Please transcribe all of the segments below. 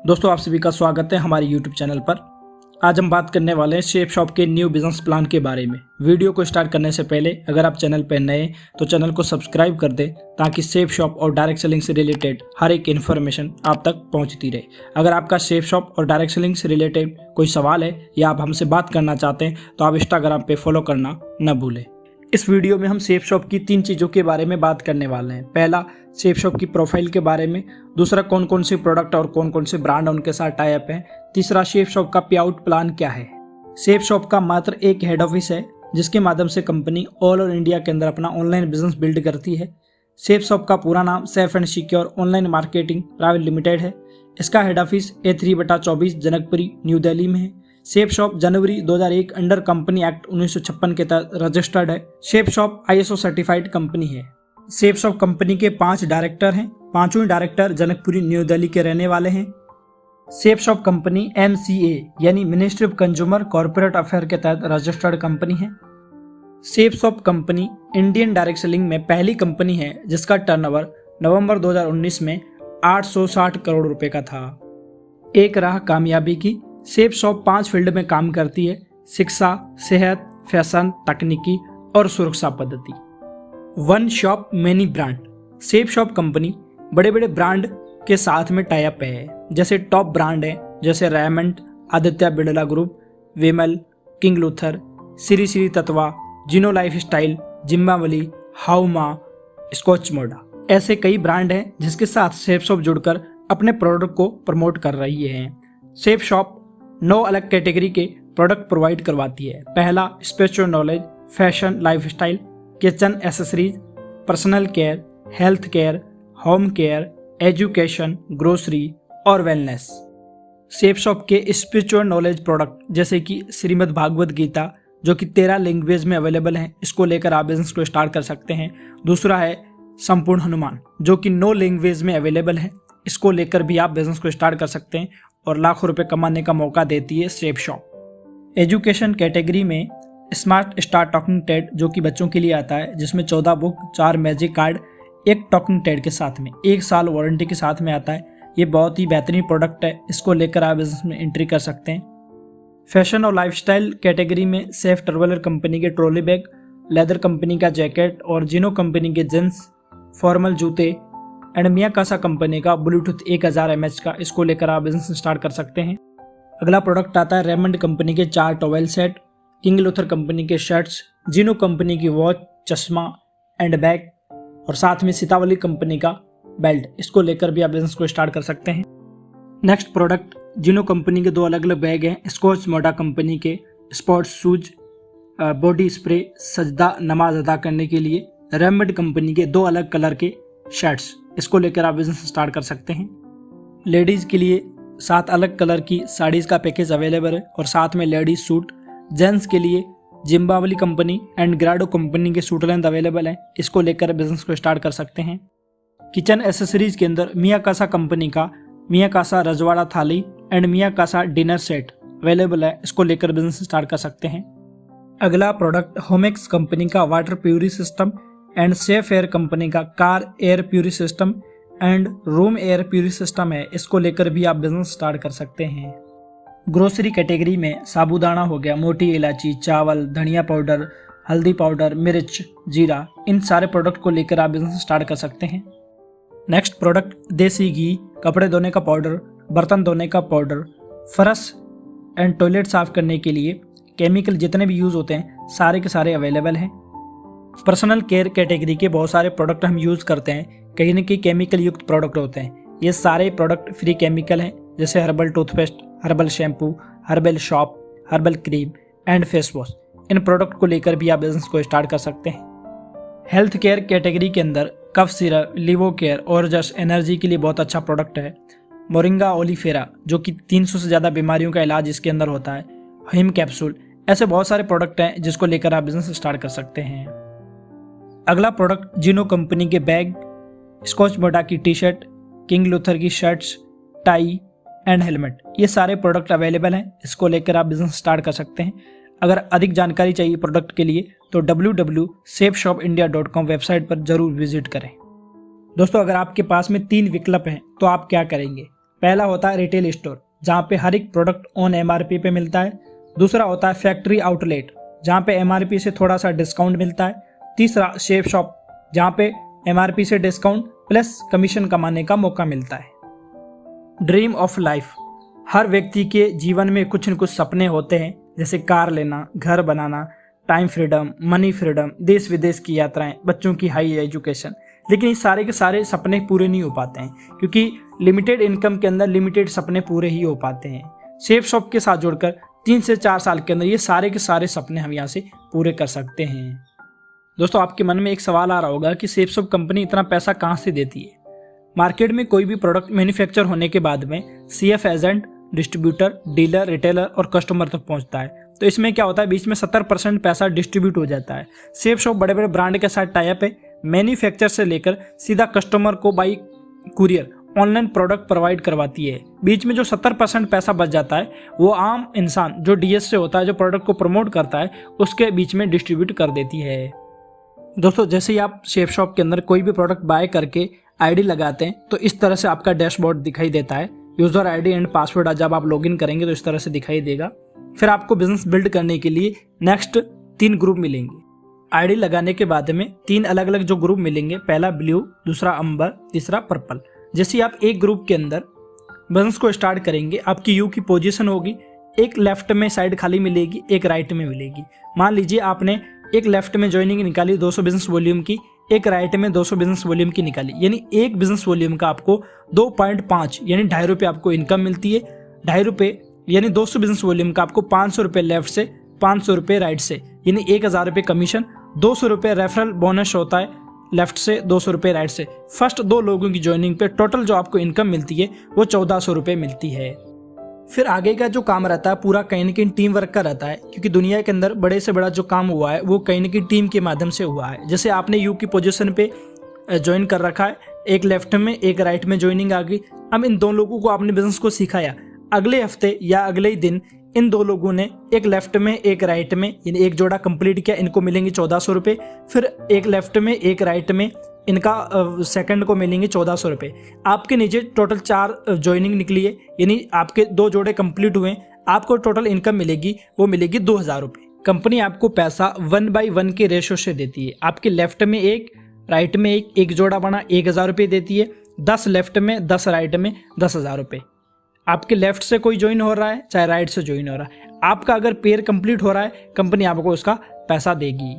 दोस्तों आप सभी का स्वागत है हमारे YouTube चैनल पर। आज हम बात करने वाले हैं शेप शॉप के न्यू बिजनेस प्लान के बारे में। वीडियो को स्टार्ट करने से पहले अगर आप चैनल पर नए हैं तो चैनल को सब्सक्राइब कर दें ताकि शेप शॉप और डायरेक्ट सेलिंग से रिलेटेड हर एक इन्फॉर्मेशन आप तक पहुंचती रहे। अगर आपका शेप शॉप और डायरेक्ट सेलिंग से रिलेटेड कोई सवाल है या आप हमसे बात करना चाहते हैं तो आप इंस्टाग्राम पे फॉलो करना न भूलें। इस वीडियो में हम शेप शॉप की 3 चीज़ों के बारे में बात करने वाले हैं। पहला, शेप शॉप की प्रोफाइल के बारे में। दूसरा, कौन कौन से प्रोडक्ट और कौन कौन से ब्रांड उनके साथ टाई अप है। तीसरा, शेप शॉप का पे आउट प्लान क्या है। शेप शॉप का मात्र एक हेड ऑफिस है जिसके माध्यम से कंपनी ऑल ओवर इंडिया के अंदर अपना ऑनलाइन बिजनेस बिल्ड करती है। शेप शॉप का पूरा नाम safe and secure online marketing private limited है। इसका head office A3/24 Janakpuri new Delhi में है। शेप शॉप जनवरी 2001 अंडर कंपनी एक्ट 1956 के तहत रजिस्टर्ड है। Shape shop ISO certified company है। शेप शॉप कंपनी के 5 डायरेक्टर हैं। 5वें डायरेक्टर जनकपुरी न्यू दिल्ली के रहने वाले हैं। शेप शॉप कंपनी MCA यानी ministry of consumer corporate affair के तहत रजिस्टर्ड कंपनी है। Shape shop company Indian direct selling में पहली कंपनी है जिसका टर्नओवर नवंबर 2019 में 860 करोड़ रुपए का था। एक राह कामयाबी की। शेप शॉप 5 फील्ड में काम करती है: शिक्षा, सेहत, फैशन, तकनीकी और सुरक्षा पद्धति। One shop many brand. Shape shop company बड़े बड़े ब्रांड के साथ में टाई अप है। जैसे टॉप ब्रांड है जैसे रेमंड, आदित्य बिड़ला ग्रुप, विमल, किंग लूथर, श्री श्री तत्वा, जिनो लाइफ स्टाइल, जिम्बावली, हाउमा, स्कॉच मोडा। ऐसे कई ब्रांड हैं जिसके साथ शेप शॉप जुड़कर अपने प्रोडक्ट को प्रमोट कर रही है। शेप शॉप 9 अलग कैटेगरी के प्रोडक्ट प्रोवाइड करवाती है। पहला, spiritual knowledge, fashion lifestyle, kitchen accessories, personal care, health care, home care, education, grocery और वेलनेस। शेप शॉप के स्पिरिचुअल नॉलेज प्रोडक्ट जैसे कि श्रीमद् भागवत गीता जो कि 13 लैंग्वेज में अवेलेबल है, इसको लेकर आप बिजनेस को स्टार्ट कर सकते हैं। दूसरा है संपूर्ण हनुमान जो कि 9 लैंग्वेज में अवेलेबल है, इसको लेकर भी आप बिजनेस को स्टार्ट कर सकते हैं और लाखों रुपए कमाने का मौका देती है शेप शॉप। एजुकेशन कैटेगरी में स्मार्ट स्टार टॉकिंग टेड जो कि बच्चों के लिए आता है, जिसमें 14 book, 4 magic card, 1 talking Ted के साथ में 1 साल वारंटी के साथ में आता है। ये बहुत ही बेहतरीन प्रोडक्ट है, इसको लेकर आप बिजनेस में एंट्री कर सकते हैं। फैशन और लाइफस्टाइल कैटेगरी में सेफ ट्रेवलर कंपनी के ट्रॉली बैग, लेदर कंपनी का जैकेट और जिनो कंपनी के जींस, फॉर्मल जूते एंड मियाकासा कंपनी का ब्लूटूथ 1000 mAh का, इसको लेकर आप बिजनेस स्टार्ट कर सकते हैं। अगला प्रोडक्ट आता है रेमंड कंपनी के 4 towel set, king Luther company के शर्ट्स, जिनो कंपनी की वॉच, चश्मा एंड बैग और साथ में सीतावली कंपनी का बेल्ट, इसको लेकर भी आप बिजनेस को स्टार्ट कर सकते हैं। नेक्स्ट प्रोडक्ट जिनो कंपनी के 2 अलग अलग बैग हैं। स्कॉच मोडा कंपनी के स्पोर्ट्स शूज, बॉडी स्प्रे, सजदा नमाज अदा करने के लिए। रेमंड कंपनी के 2 अलग कलर के शर्ट्स, इसको लेकर आप बिजनेस स्टार्ट कर सकते हैं। लेडीज के लिए 7 अलग कलर की साड़ीज का पैकेज अवेलेबल है और साथ में लेडीज सूट। जेंट्स के लिए जिम्बावली कंपनी एंड ग्राडो कंपनी के सूट लेंथ अवेलेबल है, इसको लेकर बिजनेस को स्टार्ट कर सकते हैं। किचन एसेसरीज के अंदर मियाकासा कंपनी का मियाकासा रजवाड़ा थाली एंड मियाकासा डिनर सेट अवेलेबल है, इसको लेकर बिजनेस स्टार्ट कर सकते हैं। अगला प्रोडक्ट होमेक्स कंपनी का वाटर प्यूरी system and safe air company का कार एयर प्यूरी सिस्टम एंड रूम एयर प्यूरी सिस्टम है, इसको लेकर भी आप बिजनेस स्टार्ट कर सकते हैं। ग्रोसरी कैटेगरी में साबूदाना हो गया, मोटी इलायची, चावल, धनिया पाउडर, हल्दी पाउडर, मिर्च, जीरा, इन सारे प्रोडक्ट को लेकर आप बिजनेस स्टार्ट कर सकते हैं। नेक्स्ट प्रोडक्ट देसी घी, कपड़े धोने का पाउडर, बर्तन धोने का पाउडर, फर्श एंड टॉयलेट साफ करने के लिए केमिकल जितने भी यूज होते हैं सारे के सारे अवेलेबल हैं। पर्सनल केयर कैटेगरी के बहुत सारे प्रोडक्ट हम यूज करते हैं, कहीं न कहीं केमिकल युक्त प्रोडक्ट होते हैं। ये सारे प्रोडक्ट फ्री केमिकल हैं जैसे herbal toothpaste, herbal shampoo, herbal shop, herbal cream and face wash. In product को लेकर भी आप बिजनेस को स्टार्ट कर सकते हैं। हेल्थ केयर कैटेगरी के अंदर कफ सिरप, लिवो केयर और जस्ट एनर्जी के लिए बहुत अच्छा प्रोडक्ट है। मोरिंगा ओलिफेरा जो कि 300 से ज़्यादा बीमारियों का इलाज इसके अंदर होता है। हिम कैप्सूल, ऐसे बहुत सारे प्रोडक्ट हैं जिसको लेकर आप बिजनेस स्टार्ट कर सकते हैं। अगला प्रोडक्ट जिनो कंपनी के बैग, स्कॉच मोडा की टी शर्ट, किंग लूथर की शर्ट्स, टाई एंड हेलमेट, ये सारे प्रोडक्ट अवेलेबल हैं, इसको लेकर आप बिजनेस स्टार्ट कर सकते हैं। अगर अधिक जानकारी चाहिए प्रोडक्ट के लिए तो www.shapshopindia.com वेबसाइट पर जरूर विजिट करें। दोस्तों अगर आपके पास में 3 विकल्प हैं तो आप क्या करेंगे? पहला होता है रिटेल स्टोर, जहाँ पे हर एक प्रोडक्ट ऑन MRP पे मिलता है। दूसरा होता है फैक्ट्री आउटलेट, जहाँ पे MRP से थोड़ा सा डिस्काउंट मिलता है। तीसरा शेफ शॉप, जहाँ पे MRP से डिस्काउंट प्लस कमीशन कमाने का मौका मिलता है। ड्रीम ऑफ लाइफ, हर व्यक्ति के जीवन में कुछ न कुछ सपने होते हैं, जैसे कार लेना, घर बनाना, टाइम फ्रीडम, मनी फ्रीडम, देश विदेश की यात्राएं, बच्चों की हाई एजुकेशन। लेकिन इस सारे के सारे सपने पूरे नहीं हो पाते हैं, क्योंकि लिमिटेड इनकम के अंदर लिमिटेड सपने पूरे ही हो पाते हैं। शेफ शॉप के साथ जुड़कर 3 से 4 साल के अंदर ये सारे के सारे सपने हम यहाँ से पूरे कर सकते हैं। दोस्तों, आपके मन में एक सवाल आ रहा होगा कि शेफ शॉप कंपनी इतना पैसा कहाँ से देती है। मार्केट में कोई भी प्रोडक्ट मैन्युफैक्चर होने के बाद में CF agent, distributor, dealer, retailer और कस्टमर तक पहुंचता है। तो इसमें क्या होता है, बीच में 70% पैसा डिस्ट्रीब्यूट हो जाता है। शेफ शॉप बड़े बड़े ब्रांड के साथ टाई अप है, मैन्युफैक्चर से लेकर सीधा कस्टमर को by courier online product provide करवाती है। बीच में जो 70% पैसा बच जाता है वो आम इंसान जो DS से होता है, जो प्रोडक्ट को प्रमोट करता है, उसके बीच में डिस्ट्रीब्यूट कर देती है। दोस्तों, जैसे ही आप शेफ शॉप के अंदर कोई भी प्रोडक्ट बाय करके ID लगाते हैं तो इस तरह से आपका डैशबोर्ड दिखाई देता है। यूजर ID एंड पासवर्ड जब आप लॉगिन करेंगे तो इस तरह से दिखाई देगा। फिर आपको बिजनेस बिल्ड करने के लिए नेक्स्ट 3 ग्रुप मिलेंगे। ID लगाने के बाद में 3 अलग अलग जो ग्रुप मिलेंगे, पहला ब्लू, दूसरा अंबर, तीसरा पर्पल। जैसे आप एक ग्रुप के अंदर बिजनेस को स्टार्ट करेंगे, आपकी यू की पोजीशन होगी, एक लेफ्ट में साइड खाली मिलेगी, एक राइट में मिलेगी। मान लीजिए आपने एक लेफ्ट में ज्वाइनिंग निकाली 200 बिजनेस वॉल्यूम की, एक राइट में 200 बिजनेस वॉल्यूम की निकाली, यानी एक बिजनेस वॉल्यूम का आपको 2.5 यानी ₹2.5 आपको इनकम मिलती है। ₹2.5 यानी 200 बिजनेस वॉल्यूम का आपको ₹500 लेफ्ट से, ₹500 राइट से, यानी ₹1000 कमीशन, ₹200 रेफरल बोनस होता है लेफ्ट से, ₹200 राइट से। फर्स्ट 2 लोगों की ज्वाइनिंग पे टोटल जो आपको इनकम मिलती है वो ₹1400 मिलती है। फिर आगे का जो काम रहता है पूरा कहीं न कहीं टीम वर्क का रहता है, क्योंकि दुनिया के अंदर बड़े से बड़ा जो काम हुआ है वो कहीं न कहीं टीम के माध्यम से हुआ है। जैसे आपने यू की पोजीशन पे ज्वाइन कर रखा है, एक लेफ्ट में एक राइट में ज्वाइनिंग आ गई। अब इन 2 लोगों को आपने बिजनेस को सिखाया, अगले हफ्ते या अगले ही दिन इन 2 लोगों ने एक लेफ्ट में एक राइट में यानी एक जोड़ा कंप्लीट किया, इनको मिलेंगे ₹1400। फिर एक लेफ्ट में एक राइट में इनका सेकंड को मिलेंगे ₹1400। आपके नीचे टोटल 4 ज्वाइनिंग निकली है, यानी आपके 2 जोड़े कंप्लीट हुए, आपको टोटल इनकम मिलेगी वो मिलेगी ₹2000। कंपनी आपको पैसा 1/1 के रेशो से देती है। आपके लेफ्ट में एक, राइट में एक जोड़ा बना ₹1000 देती है, 10 लेफ्ट में 10 राइट में ₹10,000। आपके लेफ्ट से कोई ज्वाइन हो रहा है चाहे राइट से ज्वाइन हो रहा है, आपका अगर पेयर कंप्लीट हो रहा है कंपनी आपको उसका पैसा देगी।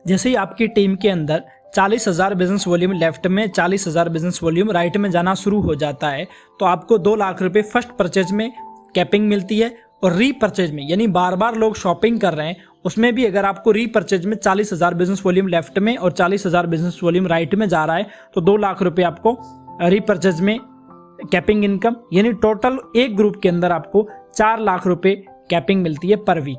जैसे ही आपकी टीम के अंदर 40,000 बिजनेस वॉल्यूम लेफ्ट में, 40,000 बिजनेस वॉल्यूम राइट में जाना शुरू हो जाता है तो आपको ₹2 लाख फर्स्ट परचेज में कैपिंग मिलती है। और रीपरचेज में यानी बार बार लोग शॉपिंग कर रहे हैं, उसमें भी अगर आपको रीपरचेज में 40,000 बिजनेस वॉल्यूम लेफ्ट में और 40,000 बिजनेस वॉल्यूम राइट में जा रहा है तो ₹2 लाख आपको रीपरचेज में कैपिंग इनकम, यानी टोटल एक ग्रुप के अंदर आपको ₹4 लाख कैपिंग मिलती है पर वीक।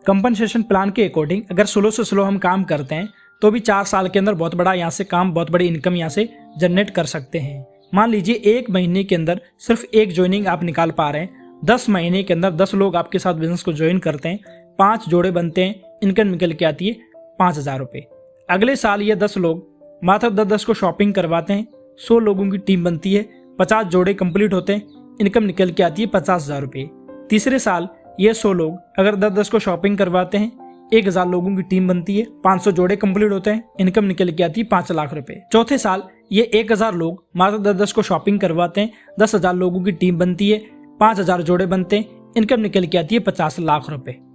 कंपनसेशन प्लान के अकॉर्डिंग अगर स्लो से स्लो हम काम करते हैं तो भी 4 साल के अंदर बहुत बड़ा यहाँ से काम, बहुत बड़ी इनकम यहाँ से जनरेट कर सकते हैं। मान लीजिए 1 महीने के अंदर सिर्फ एक ज्वाइनिंग आप निकाल पा रहे हैं, 10 महीने के अंदर 10 लोग आपके साथ बिजनेस को ज्वाइन करते हैं, 5 जोड़े बनते हैं, इनकम निकल के आती है ₹5000। अगले साल ये 10 लोग मात्र 10-10 को शॉपिंग करवाते हैं, 100 लोगों की टीम बनती है, 50 जोड़े कंप्लीट होते हैं, इनकम निकल के आती है ₹50,000। तीसरे साल ये 100 लोग अगर 10-10 को शॉपिंग करवाते हैं, 1000 लोगों की टीम बनती है, 500 जोड़े कंप्लीट होते हैं, इनकम निकल के आती है ₹5 लाख। चौथे साल ये 1000 लोग मात्र 10-10 को शॉपिंग करवाते हैं, 10,000 लोगों की टीम बनती है, 5000 जोड़े बनते हैं, इनकम निकल के आती है ₹50 लाख।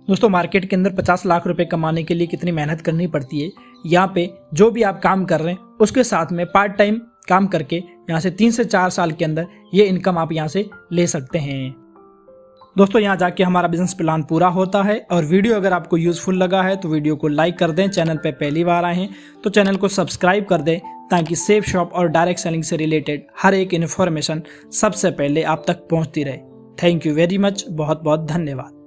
दोस्तों, मार्केट के अंदर ₹50 लाख कमाने के लिए कितनी मेहनत करनी पड़ती है। यहाँ पे जो भी आप काम कर रहे हैं उसके साथ में पार्ट टाइम काम करके यहाँ से 3 से 4 साल के अंदर ये इनकम आप यहाँ से ले सकते हैं। दोस्तों, यहाँ जाके हमारा बिजनेस प्लान पूरा होता है। और वीडियो अगर आपको यूजफुल लगा है तो वीडियो को लाइक कर दें, चैनल पे पहली बार आए हैं तो चैनल को सब्सक्राइब कर दें, ताकि सेफ शॉप और डायरेक्ट सेलिंग से रिलेटेड हर एक इन्फॉर्मेशन सबसे पहले आप तक पहुँचती रहे। थैंक यू वेरी मच, बहुत बहुत धन्यवाद।